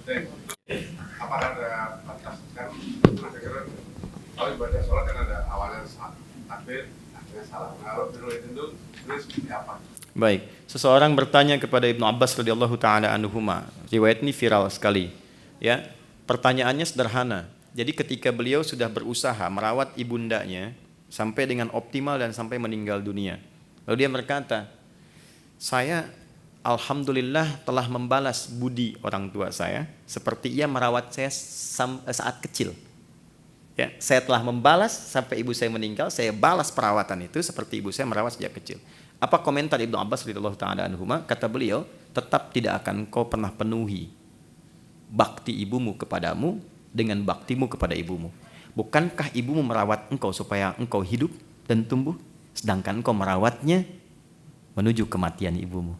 Apakah ada batas kan? Akhirnya kalau ibadah sholat kan ada awalnya takbir, akhirnya salam. Kalau itu seperti apa? Baik, seseorang bertanya kepada Ibnu Abbas radhiyallahu taala anhuma. Riwayat ini viral sekali. Ya, pertanyaannya sederhana. Jadi ketika beliau sudah berusaha merawat ibundanya sampai dengan optimal dan sampai meninggal dunia. Lalu dia berkata, saya alhamdulillah telah membalas budi orang tua saya seperti ia merawat saya saat kecil. Ya, saya telah membalas sampai ibu saya meninggal, saya balas perawatan itu seperti ibu saya merawat sejak kecil. Apa komentar Ibnu Abbas radhiyallahu taala anhuma? Kata beliau, tetap tidak akan kau pernah penuhi bakti ibumu kepadamu dengan baktimu kepada ibumu. Bukankah ibumu merawat engkau supaya engkau hidup dan tumbuh, sedangkan engkau merawatnya menuju kematian ibumu.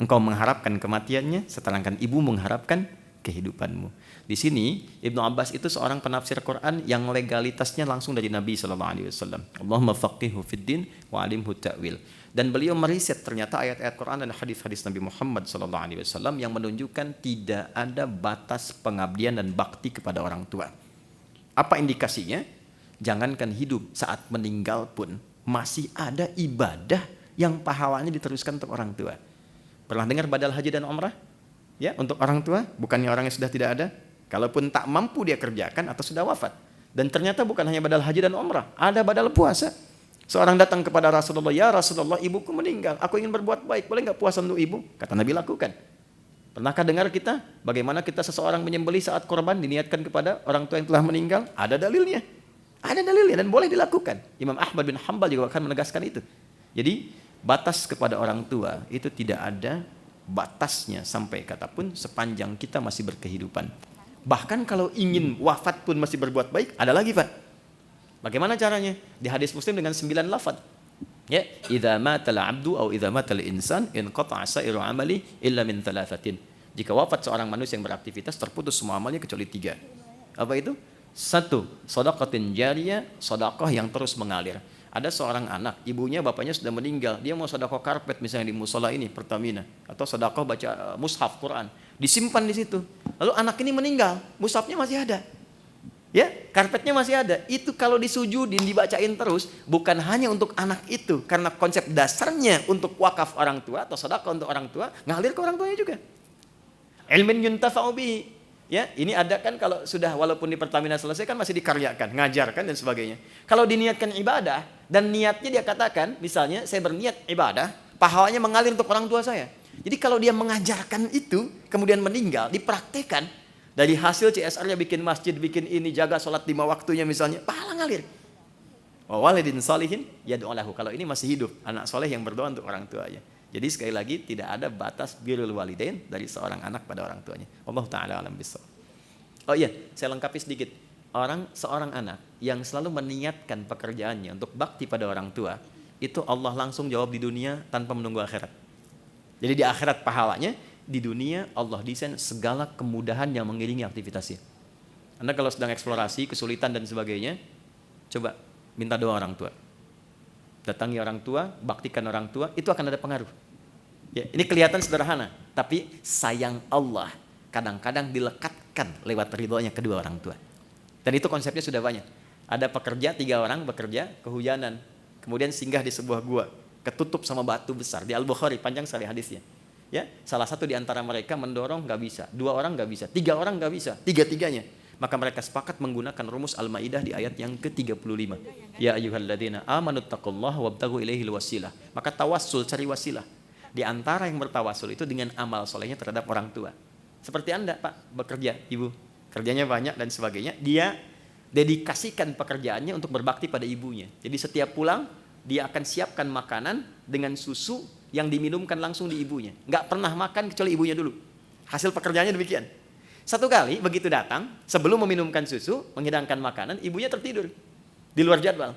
Engkau mengharapkan kematiannya, sedangkan ibu mengharapkan kehidupanmu. Di sini Ibnu Abbas itu seorang penafsir Quran yang legalitasnya langsung dari Nabi SAW. Allahumma faqihhu fid din wa alimhu ta'wil. Dan beliau meriset ternyata ayat-ayat Quran dan hadis-hadis Nabi Muhammad SAW yang menunjukkan tidak ada batas pengabdian dan bakti kepada orang tua. Apa indikasinya? Jangankan hidup, saat meninggal pun masih ada ibadah yang pahalanya diteruskan untuk orang tua. Pernah dengar badal haji dan umrah? Ya, untuk orang tua, bukannya orang yang sudah tidak ada? Kalaupun tak mampu dia kerjakan atau sudah wafat. Dan ternyata bukan hanya badal haji dan umrah, ada badal puasa. Seorang datang kepada Rasulullah, ya Rasulullah, ibuku meninggal, aku ingin berbuat baik, boleh nggak puasa untuk ibu? Kata Nabi, lakukan. Pernahkah dengar kita bagaimana kita seseorang menyembelih saat korban diniatkan kepada orang tua yang telah meninggal? Ada dalilnya. Ada dalilnya dan boleh dilakukan. Imam Ahmad bin Hanbal juga akan menegaskan itu. Jadi batas kepada orang tua itu tidak ada batasnya sampai kata pun sepanjang kita masih berkehidupan. Bahkan kalau ingin wafat pun masih berbuat baik, ada lagi Pak. Bagaimana caranya? Di hadis Muslim dengan 9 lafaz. Ya, idza matal 'abdu aw idza matal insan inqata'a sa'iru 'amali illa min thalathatin. Jika wafat seorang manusia yang beraktivitas, terputus semua amalnya kecuali 3. Apa itu? 1, shadaqatin jariyah, sedekah yang terus mengalir. Ada seorang anak, ibunya bapaknya sudah meninggal, dia mau sedekah karpet misalnya di musola ini Pertamina, atau sedekah baca mushaf Quran, disimpan di situ. Lalu anak ini meninggal, mushafnya masih ada. Ya, karpetnya masih ada. Itu kalau disujudin, dibacain terus, bukan hanya untuk anak itu, karena konsep dasarnya untuk wakaf orang tua atau sedekah untuk orang tua, ngalir ke orang tuanya juga. Ilmin yuntafa'u bihi. Ya, ini ada kan kalau sudah walaupun di Pertamina selesai kan masih dikaryakan, ngajarkan dan sebagainya. Kalau diniatkan ibadah dan niatnya dia katakan, misalnya saya berniat ibadah, pahalanya mengalir untuk orang tua saya. Jadi kalau dia mengajarkan itu, kemudian meninggal, dipraktekkan, dari hasil CSR-nya bikin masjid, bikin ini, jaga sholat 5 waktunya misalnya, pahala ngalir. Wa walidin shalihin yad'u lahu. Kalau ini masih hidup, anak soleh yang berdoa untuk orang tuanya. Jadi sekali lagi tidak ada batas birrul walidain dari seorang anak pada orang tuanya. Allah taala alam bissawab. Oh iya, saya lengkapi sedikit. Seorang anak yang selalu meniatkan pekerjaannya untuk bakti pada orang tua, itu Allah langsung jawab di dunia tanpa menunggu akhirat. Jadi di akhirat pahalanya, di dunia Allah desain segala kemudahan yang mengiringi aktivitasnya. Anda kalau sedang eksplorasi, kesulitan dan sebagainya, coba minta doa orang tua. Datangi orang tua, baktikan orang tua, itu akan ada pengaruh. Ya, ini kelihatan sederhana, tapi sayang Allah kadang-kadang dilekatkan lewat ridhonya kedua orang tua. Dan itu konsepnya sudah banyak. Ada pekerja, 3 orang bekerja, kehujanan, kemudian singgah di sebuah gua, ketutup sama batu besar. Di Al-Bukhari, panjang sekali hadisnya. Ya, salah satu di antara mereka mendorong nggak bisa, 2 orang nggak bisa, 3 orang nggak bisa, 3-tiganya. Maka mereka sepakat menggunakan rumus Al-Maidah di ayat yang ke-35. Ya ayyuhalladzina amanu taqullaha wabtaghu ilaihil wasilah. Maka tawassul, cari wasilah. Di antara yang bertawassul itu dengan amal solehnya terhadap orang tua. Seperti Anda, Pak, bekerja, Ibu, kerjanya banyak dan sebagainya. Dia dedikasikan pekerjaannya untuk berbakti pada ibunya. Jadi setiap pulang dia akan siapkan makanan dengan susu yang diminumkan langsung di ibunya. Nggak pernah makan kecuali ibunya dulu. Hasil pekerjaannya demikian. Satu kali begitu datang, sebelum meminumkan susu, menghidangkan makanan, ibunya tertidur di luar jadwal.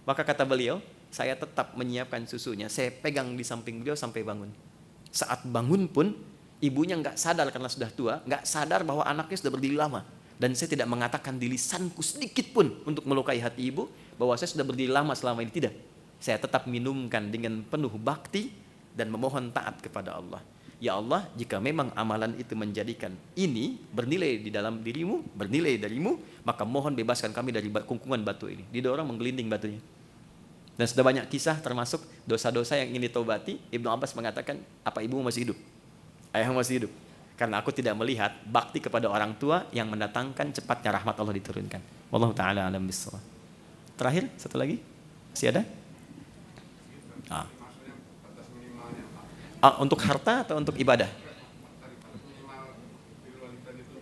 Maka kata beliau, saya tetap menyiapkan susunya, saya pegang di samping beliau sampai bangun. Saat bangun pun, ibunya nggak sadar karena sudah tua, nggak sadar bahwa anaknya sudah berdiri lama. Dan saya tidak mengatakan di lisanku sedikit pun untuk melukai hati ibu, bahwa saya sudah berdiri lama selama ini, tidak. Saya tetap minumkan dengan penuh bakti dan memohon taat kepada Allah. Ya Allah, jika memang amalan itu menjadikan ini bernilai di dalam dirimu, bernilai darimu, maka mohon bebaskan kami dari kungkungan batu ini. Didorong menggelinding batunya. Dan sudah banyak kisah termasuk dosa-dosa yang ingin ditobati. Ibnu Abbas mengatakan, apa ibumu masih hidup? Ayahmu masih hidup? Karena aku tidak melihat bakti kepada orang tua yang mendatangkan cepatnya rahmat Allah diturunkan. Wallahu ta'ala alam bissawab. Terakhir, satu lagi. Masih ada? Maksudnya batas minimalnya Pak. Untuk harta atau untuk ibadah? Batas minimal birrul walidain itu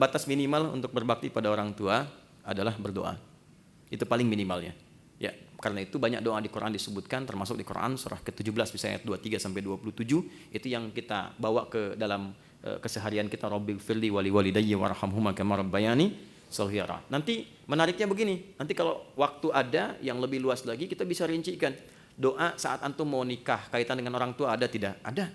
Batas minimal untuk berbakti pada orang tua adalah berdoa. Itu paling minimalnya. Ya, karena itu banyak doa di Quran disebutkan, termasuk di Quran surah ke-17 misalnya ayat 23 sampai 27, itu yang kita bawa ke dalam keseharian kita. Rabbil firli wali walidayya warhamhuma kama rabbayani shaghira. Nanti menariknya begini, nanti kalau waktu ada yang lebih luas lagi kita bisa rincikan. Doa saat antum mau nikah kaitan dengan orang tua ada tidak? Ada.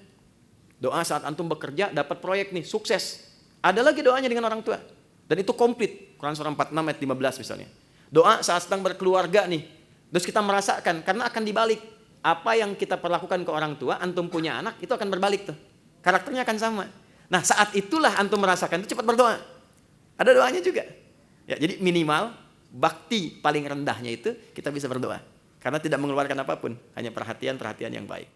Doa saat antum bekerja dapat proyek nih, sukses. Ada lagi doanya dengan orang tua. Dan itu komplit. Quran surah 46 ayat 15 misalnya. Doa saat sedang berkeluarga nih. Terus kita merasakan, karena akan dibalik. Apa yang kita perlakukan ke orang tua, antum punya anak, itu akan berbalik tuh. Karakternya akan sama. Nah saat itulah antum merasakan, itu cepat berdoa. Ada doanya juga. Ya, jadi minimal, bakti paling rendahnya itu kita bisa berdoa. Karena tidak mengeluarkan apapun, hanya perhatian-perhatian yang baik.